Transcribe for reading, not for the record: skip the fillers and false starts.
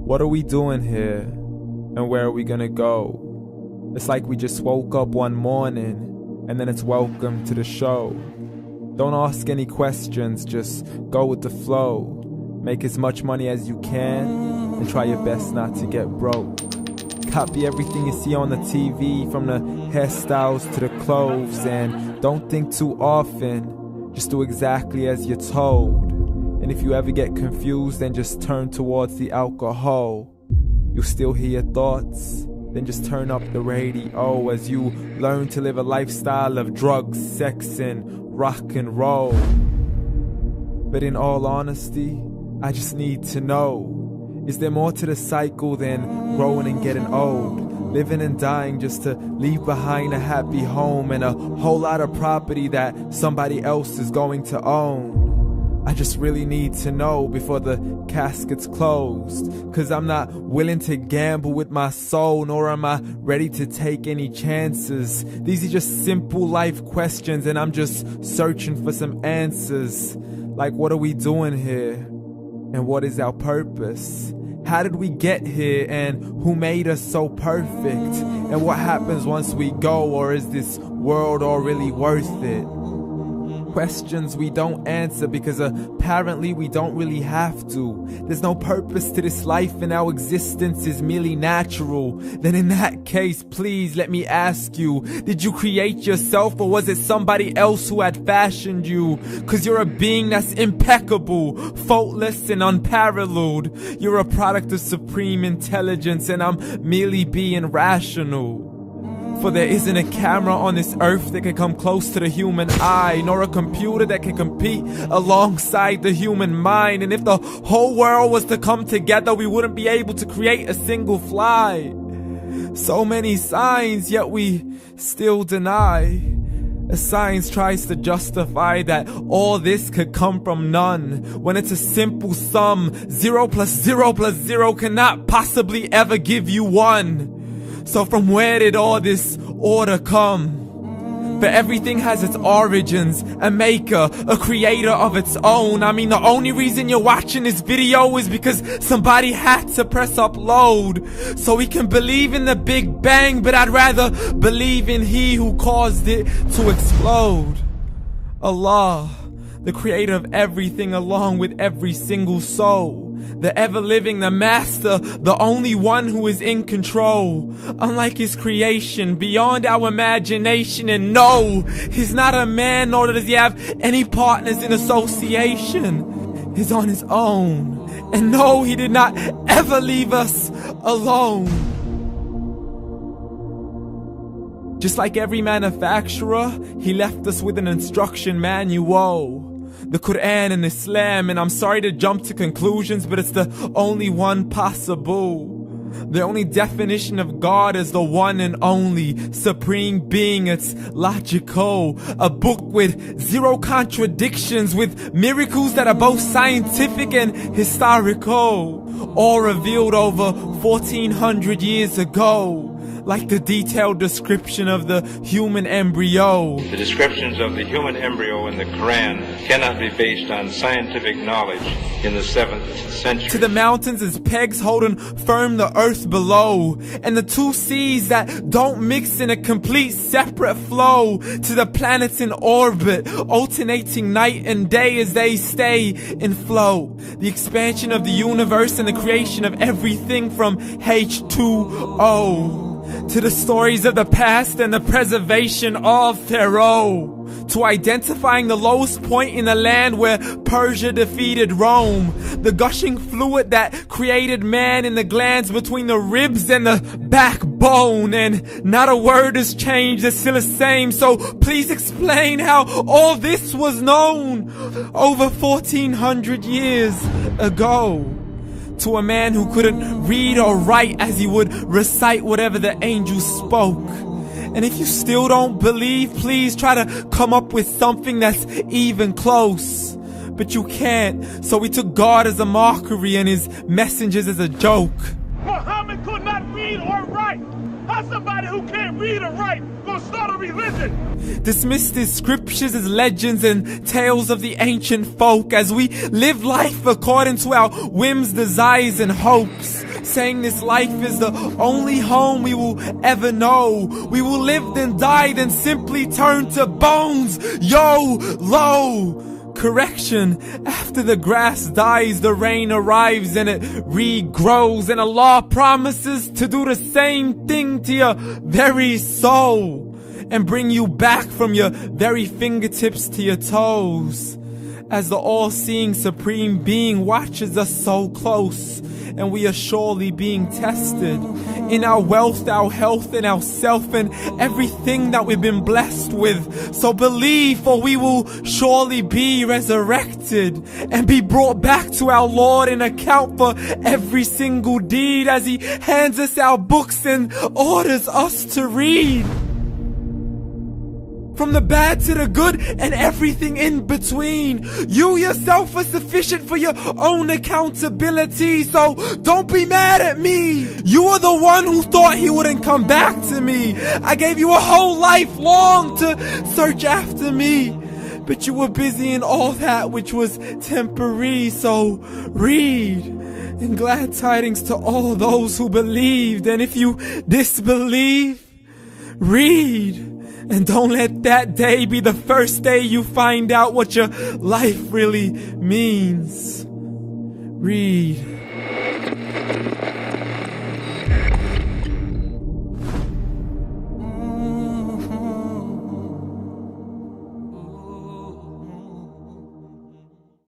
What are we doing here? And where are we gonna go? It's like we just woke up one morning and then it's welcome to the show. Don't ask any questions, just go with the flow. Make as much money as you can and try your best not to get broke. Copy everything you see on the TV, from the hairstyles to the clothes, and don't think too often, just do exactly as you're told. And if you ever get confused, then just turn towards the alcohol. You'll still hear your thoughts, then just turn up the radio as you learn to live a lifestyle of drugs, sex, and rock and roll. But in all honesty, I just need to know, is there more to the cycle than growing and getting old? Living and dying just to leave behind a happy home and a whole lot of property that somebody else is going to own. I just really need to know before the casket's closed, 'cause I'm not willing to gamble with my soul, nor am I ready to take any chances. These are just simple life questions and I'm just searching for some answers. Like, what are we doing here? And what is our purpose? How did we get here, and who made us so perfect? And what happens once we go, or is this world all really worth it? Questions we don't answer because apparently we don't really have to. There's no purpose to this life and our existence is merely natural. Then in that case, please let me ask you, did you create yourself, or was it somebody else who had fashioned you? 'Cause you're a being that's impeccable, faultless and unparalleled. You're a product of supreme intelligence and I'm merely being rational. For there isn't a camera on this earth that can come close to the human eye, nor a computer that can compete alongside the human mind. And if the whole world was to come together, we wouldn't be able to create a single fly. So many signs, yet we still deny. As science tries to justify that all this could come from none, when it's a simple sum. 0 plus 0 plus 0 cannot possibly ever give you 1. So from where did all this order come? For everything has its origins, a maker, a creator of its own. I mean, the only reason you're watching this video is because somebody had to press upload. So we can believe in the Big Bang, but I'd rather believe in He who caused it to explode. Allah, the creator of everything along with every single soul. The ever-living, the master, the only one who is in control. Unlike his creation, beyond our imagination. And no, he's not a man, nor does he have any partners in association. He's on his own. And no, he did not ever leave us alone. Just like every manufacturer, he left us with an instruction manual. The Quran and Islam, and I'm sorry to jump to conclusions, but it's the only one possible. The only definition of God is the one and only supreme being. It's logical, a book with 0 contradictions, with miracles that are both scientific and historical, all revealed over 1400 years ago. Like the detailed description of the human embryo. The descriptions of the human embryo in the Quran cannot be based on scientific knowledge in the 7th century. To the mountains as pegs holding firm the earth below, and the 2 seas that don't mix in a complete separate flow. To the planets in orbit, alternating night and day as they stay in flow. The expansion of the universe and the creation of everything from H2O. To the stories of the past and the preservation of Pharaoh. To identifying the lowest point in the land where Persia defeated Rome. The gushing fluid that created man in the glands between the ribs and the backbone. And not a word has changed, it's still the same. So please explain how all this was known over 1400 years ago. To a man who couldn't read or write as he would recite whatever the angels spoke. And if you still don't believe, please try to come up with something that's even close. But you can't, so we took God as a mockery and his messengers as a joke. Muhammad could not read or write. How's somebody who can't read or write gonna start a religion? Dismissed his scriptures as legends and tales of the ancient folk as we live life according to our whims, desires, and hopes. saying this life is the only home we will ever know. We will live then die, then simply turn to bones. YOLO! Correction, after the grass dies, the rain arrives and it regrows, and Allah promises to do the same thing to your very soul and bring you back from your very fingertips to your toes, as the all-seeing supreme being watches us so close, and we are surely being tested in our wealth, our health, and our self, and everything that we've been blessed with. So believe, for we will surely be resurrected and be brought back to our Lord and account for every single deed, as He hands us our books and orders us to read. From the bad to the good and everything in between. You yourself are sufficient for your own accountability, so don't be mad at me. You are the one who thought He wouldn't come back to me. I gave you a whole life long to search after me, but you were busy in all that which was temporary. So read, and glad tidings to all those who believed. And if you disbelieve, read. And don't let that day be the first day you find out what your life really means. Read.